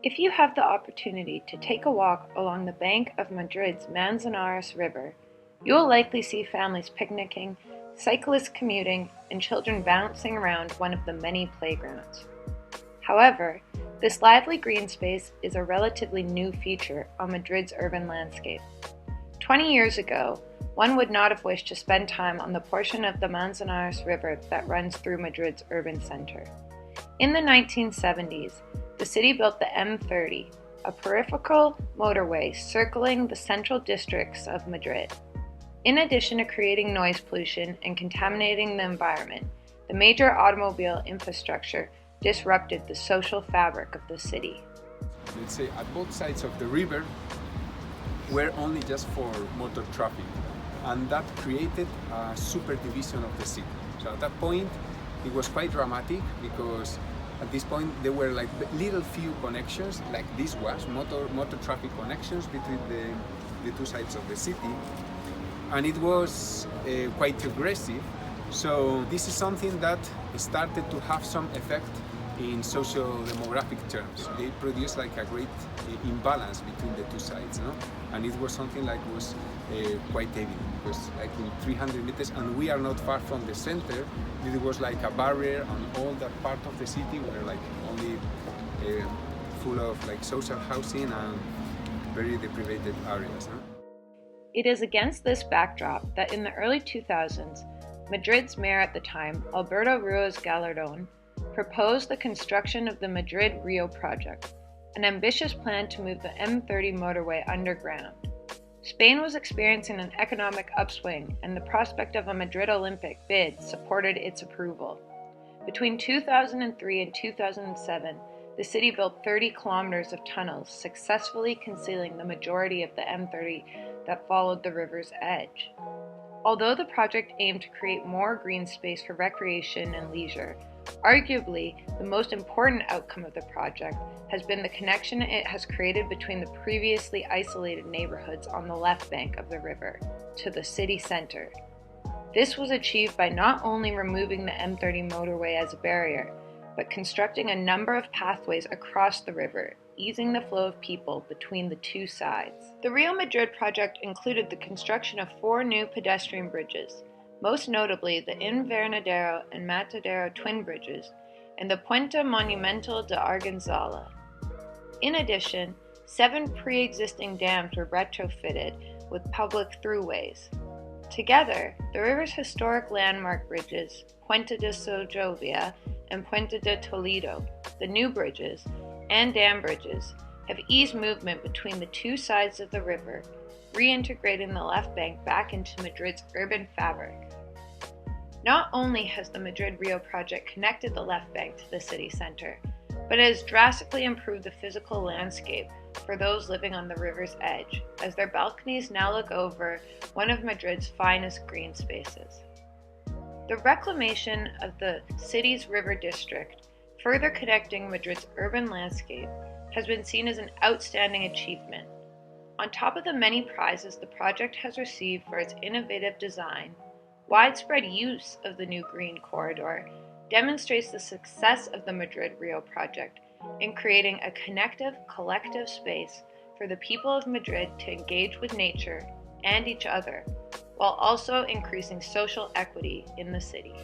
If you have the opportunity to take a walk along the bank of Madrid's Manzanares River, you will likely see families picnicking, cyclists commuting, and children bouncing around one of the many playgrounds. However, this lively green space is a relatively new feature on Madrid's urban landscape. 20 years ago, one would not have wished to spend time on the portion of the Manzanares River that runs through Madrid's urban center. In the 1970s, the city built the M30, a peripheral motorway circling the central districts of Madrid. In addition to creating noise pollution and contaminating the environment, the major automobile infrastructure disrupted the social fabric of the city. Let's say at both sides of the river were only just for motor traffic, and that created a super division of the city. So at that point, it was quite dramatic because at this point there were like little few connections, like this was motor traffic connections between the two sides of the city, and it was quite aggressive. So this is something that started to have some effect in socio-demographic terms. It produced like a great imbalance between the two sides, no? And it was something like was quite evident, because like in 300 meters, and we are not far from the center, it was like a barrier, and all that part of the city were like only full of like social housing and very deprived areas. No? It is against this backdrop that in the early 2000s, Madrid's mayor at the time, Alberto Ruiz Gallardón, proposed the construction of the Madrid Rio project, an ambitious plan to move the M30 motorway underground. Spain was experiencing an economic upswing, and the prospect of a Madrid Olympic bid supported its approval. Between 2003 and 2007, the city built 30 kilometers of tunnels, successfully concealing the majority of the M30 that followed the river's edge. Although the project aimed to create more green space for recreation and leisure, arguably, the most important outcome of the project has been the connection it has created between the previously isolated neighborhoods on the left bank of the river to the city center. This was achieved by not only removing the M30 motorway as a barrier, but constructing a number of pathways across the river, easing the flow of people between the two sides. The Real Madrid project included the construction of 4 new pedestrian bridges, most notably the Invernadero and Matadero twin bridges, and the Puente Monumental de Arganzala. In addition, 7 pre-existing dams were retrofitted with public throughways. Together, the river's historic landmark bridges, Puente de Segovia and Puente de Toledo, the new bridges, and dam bridges, have eased movement between the two sides of the river, reintegrating the left bank back into Madrid's urban fabric. Not only has the Madrid Rio project connected the left bank to the city center, but it has drastically improved the physical landscape for those living on the river's edge, as their balconies now look over one of Madrid's finest green spaces. The reclamation of the city's river district, further connecting Madrid's urban landscape, has been seen as an outstanding achievement. On top of the many prizes the project has received for its innovative design, widespread use of the new green corridor demonstrates the success of the Madrid Rio project in creating a connective, collective space for the people of Madrid to engage with nature and each other, while also increasing social equity in the city.